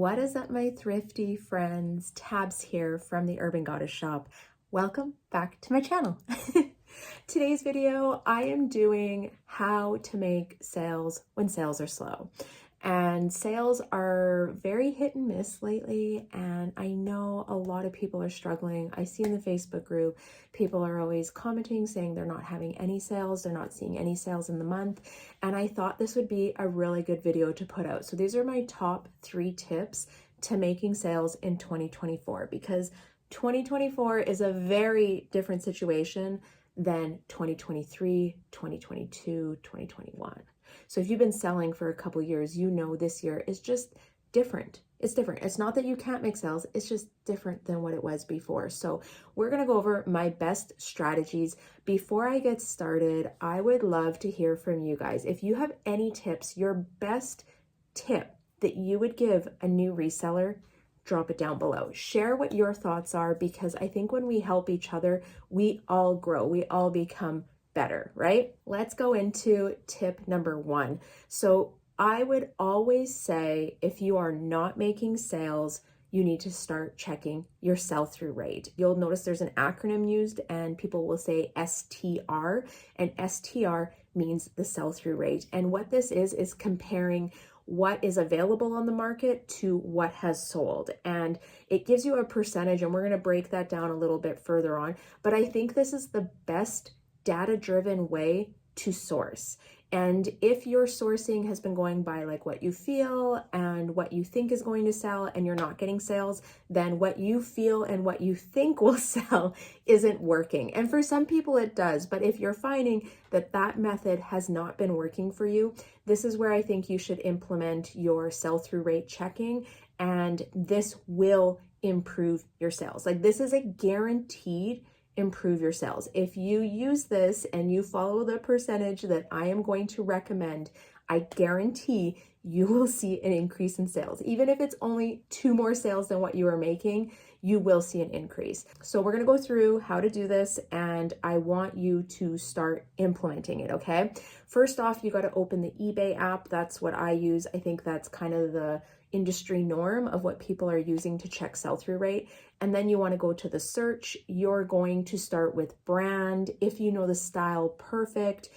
What is up, my thrifty friends? Tabs here from the Urban Goddess shop. Welcome back to my channel. Today's video, I am doing how to make sales when sales are slow. And sales are very hit and miss lately, and I know a lot of people are struggling. I see in the Facebook group, people are always commenting saying they're not having any sales, they're not seeing any sales in the month, and I thought this would be a really good video to put out. So these are my top 3 tips to making sales in 2024, because 2024 is a very different situation than 2023, 2022, 2021. So if you've been selling for a couple years, you know this year is just different. It's different. It's not that you can't make sales, it's just different than what it was before. So we're going to go over my best strategies. Before I get started, I would love to hear from you guys. If you have any tips, your best tip that you would give a new reseller, drop it down below. Share what your thoughts are, because I think when we help each other, we all grow, we all become better, right? Let's go into tip number 1. So I would always say, if you are not making sales, you need to start checking your sell-through rate. You'll notice there's an acronym used and people will say STR, and STR means the sell-through rate. And what this is comparing what is available on the market to what has sold. And it gives you a percentage, and we're going to break that down a little bit further on. But I think this is the best data-driven way to source. And if your sourcing has been going by like what you feel and what you think is going to sell and you're not getting sales, then what you feel and what you think will sell isn't working. And for some people it does, but if you're finding that that method has not been working for you, this is where I think you should implement your sell-through rate checking, and this will improve your sales. Like, this is a guaranteed improve your sales. If you use this and you follow the percentage that I am going to recommend, I guarantee you will see an increase in sales. Even if it's only 2 more sales than what you are making, you will see an increase. So we're going to go through how to do this, and I want you to start implementing it, okay? First off, you got to open the eBay app. That's what I use. I think that's kind of the industry norm of what people are using to check sell-through rate. And then you want to go to the search. You're going to start with brand, if you know the style perfect,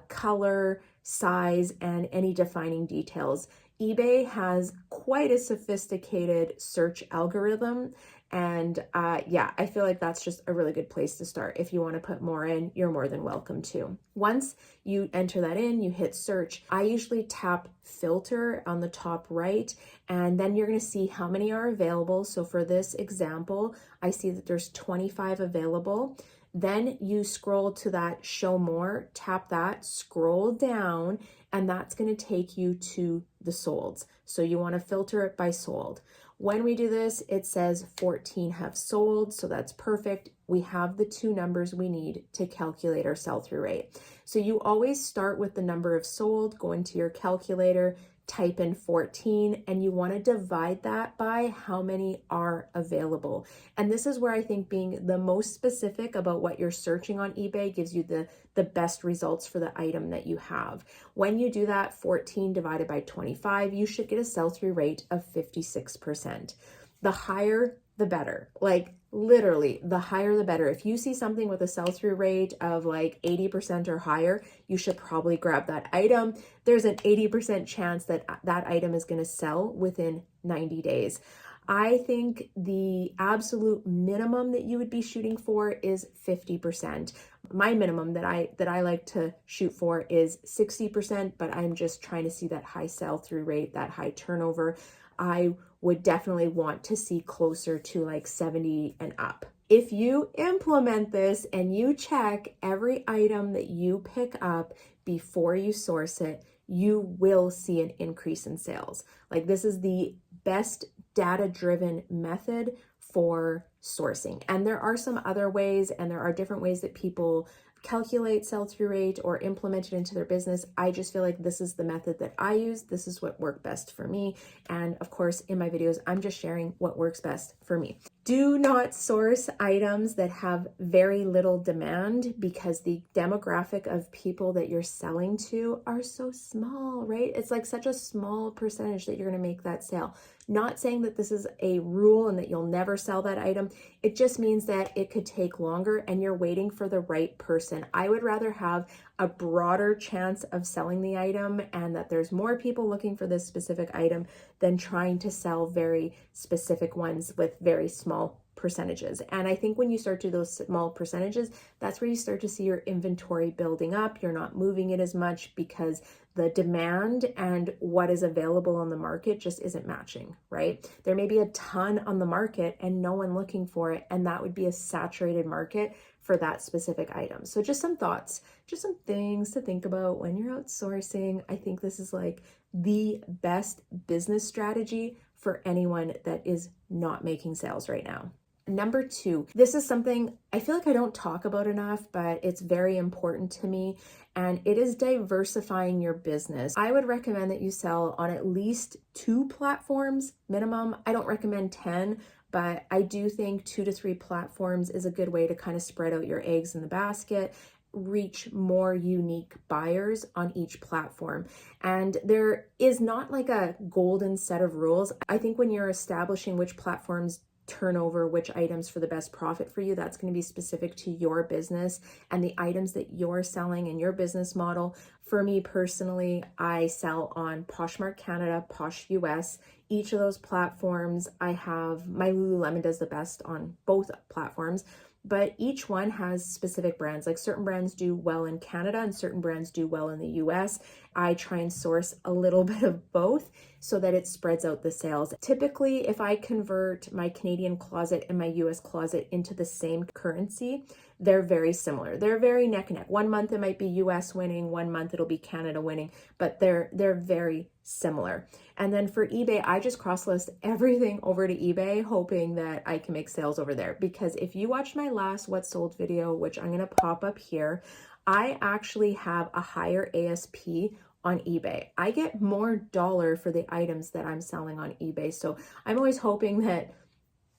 color, size, and any defining details. eBay has quite a sophisticated search algorithm, and yeah, I feel like that's just a really good place to start. If you want to put more in, you're more than welcome to. Once you enter that in, you hit search. I usually tap filter on the top right, and then you're going to see how many are available. So for this example, I see that there's 25 available. Then you scroll to that show more, tap that, scroll down, and that's going to take you to the solds. So you want to filter it by sold. When we do this, it says 14 have sold, so that's perfect. We have the 2 numbers we need to calculate our sell-through rate. So you always start with the number of sold, go into your calculator, type in 14, and you want to divide that by how many are available. And this is where I think being the most specific about what you're searching on eBay gives you the best results for the item that you have. When you do that, 14 divided by 25, you should get a sell-through rate of 56%. The higher, the better. Like, literally, the higher the better. If you see something with a sell-through rate of like 80% or higher, you should probably grab that item. There's an 80% chance that that item is going to sell within 90 days. I think the absolute minimum that you would be shooting for is 50%. My minimum that I like to shoot for is 60%, but I'm just trying to see that high sell-through rate, that high turnover. I would definitely want to see closer to like 70 and up. If you implement this and you check every item that you pick up before you source it, you will see an increase in sales. Like, this is the best data-driven method for sourcing. And there are some other ways, and there are different ways that people calculate sell-through rate or implement it into their business. I just feel like this is the method that I use. This is what worked best for me. And of course, in my videos, I'm just sharing what works best for me. Do not source items that have very little demand, because the demographic of people that you're selling to are so small, right? It's like such a small percentage that you're going to make that sale. Not saying that this is a rule and that you'll never sell that item. It just means that it could take longer and you're waiting for the right person. I would rather have a broader chance of selling the item and that there's more people looking for this specific item than trying to sell very specific ones with very small percentages. And I think when you start to do those small percentages, that's where you start to see your inventory building up. You're not moving it as much because the demand and what is available on the market just isn't matching, right? There may be a ton on the market and no one looking for it, and that would be a saturated market for that specific item. So just some thoughts, just some things to think about when you're outsourcing. I think this is like the best business strategy for anyone that is not making sales right now. Number two, this is something I feel like I don't talk about enough, but it's very important to me, and it is diversifying your business. I would recommend that you sell on at least 2 platforms minimum. I don't recommend 10, but I do think 2 to 3 platforms is a good way to kind of spread out your eggs in the basket, reach more unique buyers on each platform. And there is not like a golden set of rules. I think when you're establishing which platforms turnover, which items for the best profit for you, that's going to be specific to your business and the items that you're selling and your business model. For me personally, I sell on Poshmark Canada, POSH US. Each of those platforms, I have, my Lululemon does the best on both platforms, but each one has specific brands. Like certain brands do well in Canada and certain brands do well in the US. I try and source a little bit of both so that it spreads out the sales. Typically, if I convert my Canadian closet and my US closet into the same currency, they're very similar. They're very neck and neck. 1 month it might be US winning, 1 month it'll be Canada winning, but they're very similar. And then for eBay, I just cross-list everything over to eBay, hoping that I can make sales over there. Because if you watched my last What Sold video, which I'm gonna pop up here, I actually have a higher ASP on eBay. I get more dollar for the items that I'm selling on eBay. So I'm always hoping that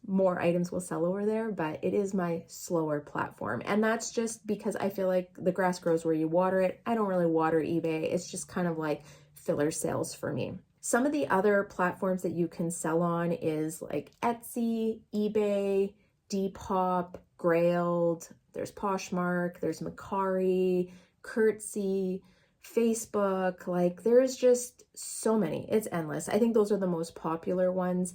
more items will sell over there, but it is my slower platform. And that's just because I feel like the grass grows where you water it. I don't really water eBay. It's just kind of like filler sales for me. Some of the other platforms that you can sell on is like Etsy, eBay, Depop, Grailed, there's Poshmark, there's McCaffrey, Curtsy, Facebook, like there's just so many. It's endless. I think those are the most popular ones.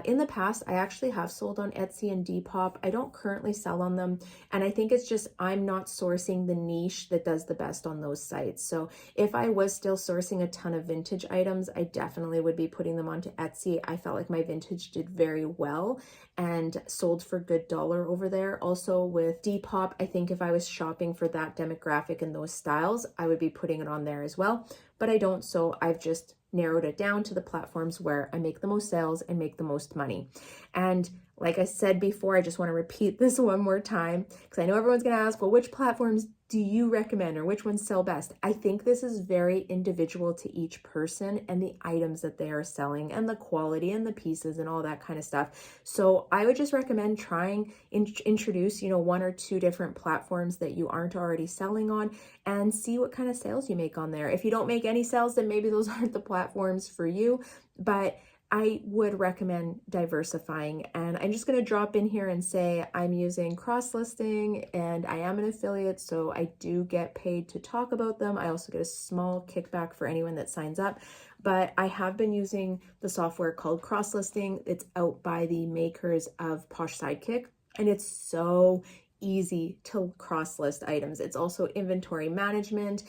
In the past, I actually have sold on Etsy and Depop. I don't currently sell on them. And I think it's just I'm not sourcing the niche that does the best on those sites. So if I was still sourcing a ton of vintage items, I definitely would be putting them onto Etsy. I felt like my vintage did very well and sold for good dollar over there. Also with Depop, I think if I was shopping for that demographic and those styles, I would be putting it on there as well, but I don't, so I've just narrowed it down to the platforms where I make the most sales and make the most money. And like I said before, I just want to repeat this one more time because I know everyone's going to ask, well, which platforms do you recommend or which ones sell best? I think this is very individual to each person and the items that they are selling and the quality and the pieces and all that kind of stuff. So I would just recommend trying introduce, 1 or 2 different platforms that you aren't already selling on and see what kind of sales you make on there. If you don't make any sales, then maybe those aren't the platforms for you, but I would recommend diversifying. And I'm just going to drop in here and say I'm using CROSSLISTING and I am an affiliate, so I do get paid to talk about them. I also get a small kickback for anyone that signs up, but I have been using the software called CROSSLISTING. It's out by the makers of POSH SIDEKICK, and it's so easy to cross-list items. It's also inventory management.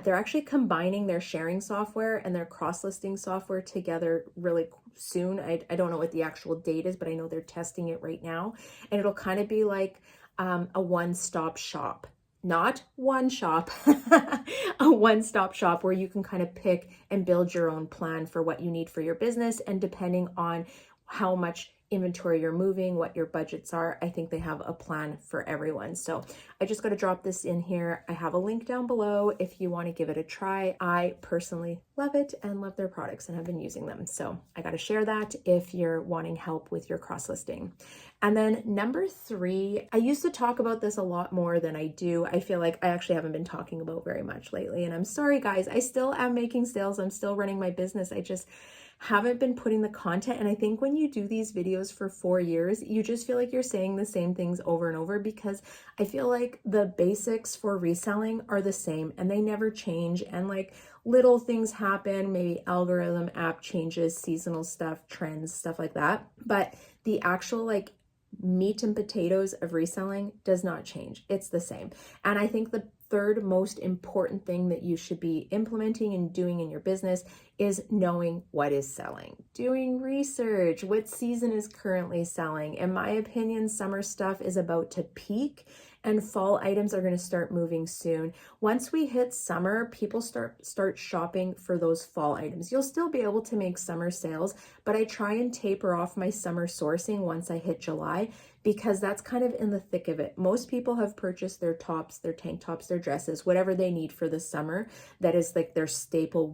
They're actually combining their sharing software and their cross-listing software together really soon. I don't know what the actual date is, but I know they're testing it right now. And it'll kind of be like a one-stop shop. Not one shop, a one-stop shop where you can kind of pick and build your own plan for what you need for your business. And depending on how much inventory you're moving, what your budgets are, I think they have a plan for everyone. So I just got to drop this in here. I have a link down below if you want to give it a try. I personally love it and love their products and have been using them. So I got to share that if you're wanting help with your cross-listing. And then number 3, I used to talk about this a lot more than I do. I feel like I actually haven't been talking about very much lately. And I'm sorry, guys, I still am making sales. I'm still running my business. I just haven't been putting the content. And I think when you do these videos for 4 years, you just feel like you're saying the same things over and over, because I feel like the basics for reselling are the same and they never change. And like little things happen, maybe algorithm, app changes, seasonal stuff, trends, stuff like that. But the actual like meat and potatoes of reselling does not change. It's the same. And I think the third most important thing that you should be implementing and doing in your business is knowing what is selling, doing research, what season is currently selling. In my opinion, summer stuff is about to peak and fall items are going to start moving soon. Once we hit summer, people start shopping for those fall items. You'll still be able to make summer sales, but I try and taper off my summer sourcing once I hit July, because that's kind of in the thick of it. Most people have purchased their tops, their tank tops, their dresses, whatever they need for the summer. That is like their staple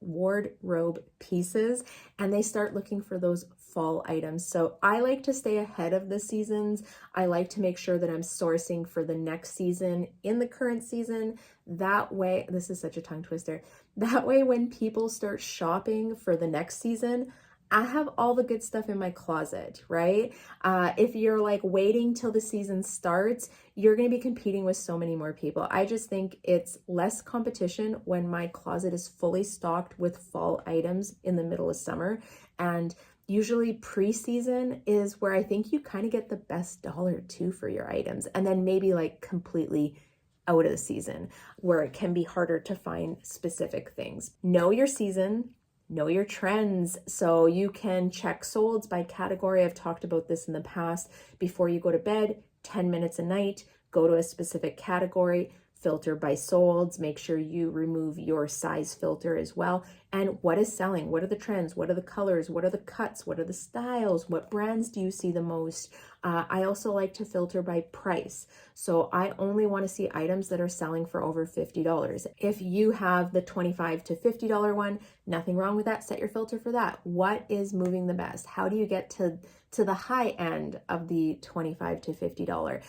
wardrobe pieces, and they start looking for those fall items. So I like to stay ahead of the seasons. I like to make sure that I'm sourcing for the next season in the current season. That way, this is such a tongue twister. That way, when people start shopping for the next season, I have all the good stuff in my closet, right? If you're like waiting till the season starts, you're going to be competing with so many more people. I just think it's less competition when my closet is fully stocked with fall items in the middle of summer. And usually pre-season is where I think you kind of get the best dollar too for your items. And then maybe like completely out of the season where it can be harder to find specific things. Know your season. Know your trends. So you can check solds by category. I've talked about this in the past. Before you go to bed, 10 minutes a night, go to a specific category, filter by solds, make sure you remove your size filter as well. And what is selling? What are the trends? What are the colors? What are the cuts? What are the styles? What brands do you see the most? I also like to filter by price. So I only want to see items that are selling for over $50. If you have the $25 to $50 one, nothing wrong with that. Set your filter for that. What is moving the best? How do you get to the high end of the $25 to $50?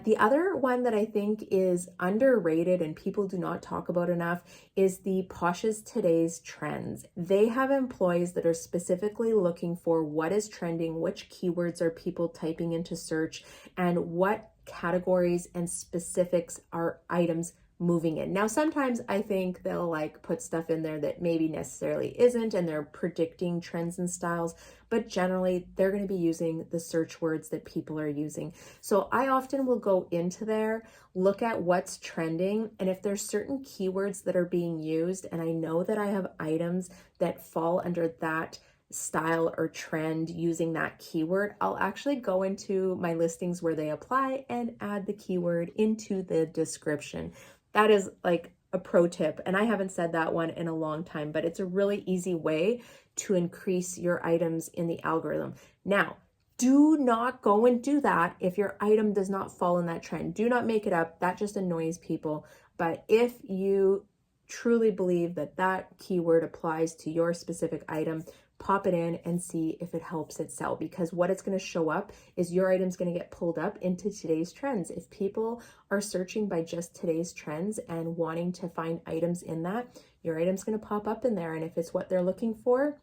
The other one that I think is underrated and people do not talk about enough is the POSH's Today's Trends. They have employees that are specifically looking for what is trending, which keywords are people typing into search, and what categories and specifics are items moving in. Now, sometimes I think they'll like put stuff in there that maybe necessarily isn't, and they're predicting trends and styles, but generally they're going to be using the search words that people are using. So I often will go into there, look at what's trending, and if there's certain keywords that are being used, and I know that I have items that fall under that style or trend using that keyword, I'll actually go into my listings where they apply and add the keyword into the description. That is like a pro tip, and I haven't said that one in a long time, but it's a really easy way to increase your items in the algorithm. Now, do not go and do that if your item does not fall in that trend. Do not make it up. That just annoys people. But if you truly believe that that keyword applies to your specific item, pop it in and see if it helps it sell, because what it's going to show up is your item's going to get pulled up into today's trends. If people are searching by just today's trends and wanting to find items in that, your item's going to pop up in there. And if it's what they're looking for,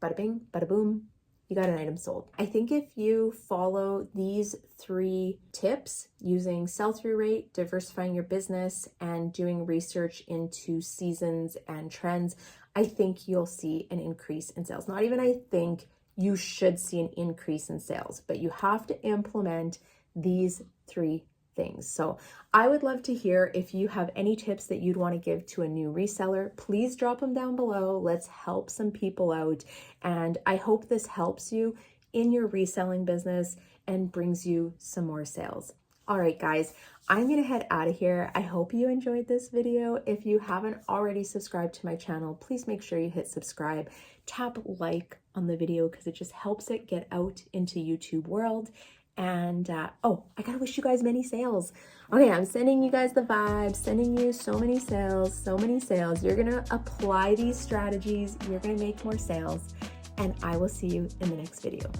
bada bing, bada boom, you got an item sold. I think if you follow these 3 tips, using sell-through rate, diversifying your business, and doing research into seasons and trends, I think you'll see an increase in sales. Not even I think, you should see an increase in sales, but you have to implement these 3 things. So I would love to hear if you have any tips that you'd want to give to a new reseller. Please drop them down below. Let's help some people out. And I hope this helps you in your reselling business and brings you some more sales. All right, guys, I'm going to head out of here. I hope you enjoyed this video. If you haven't already subscribed to my channel, please make sure you hit subscribe, tap like on the video because it just helps it get out into YouTube world. And oh, I gotta wish you guys many sales. Okay, I'm sending you guys the vibes, sending you so many sales, so many sales. You're gonna apply these strategies, you're gonna make more sales, and I will see you in the next video.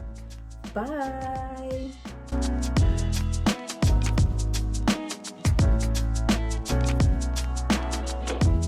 Bye.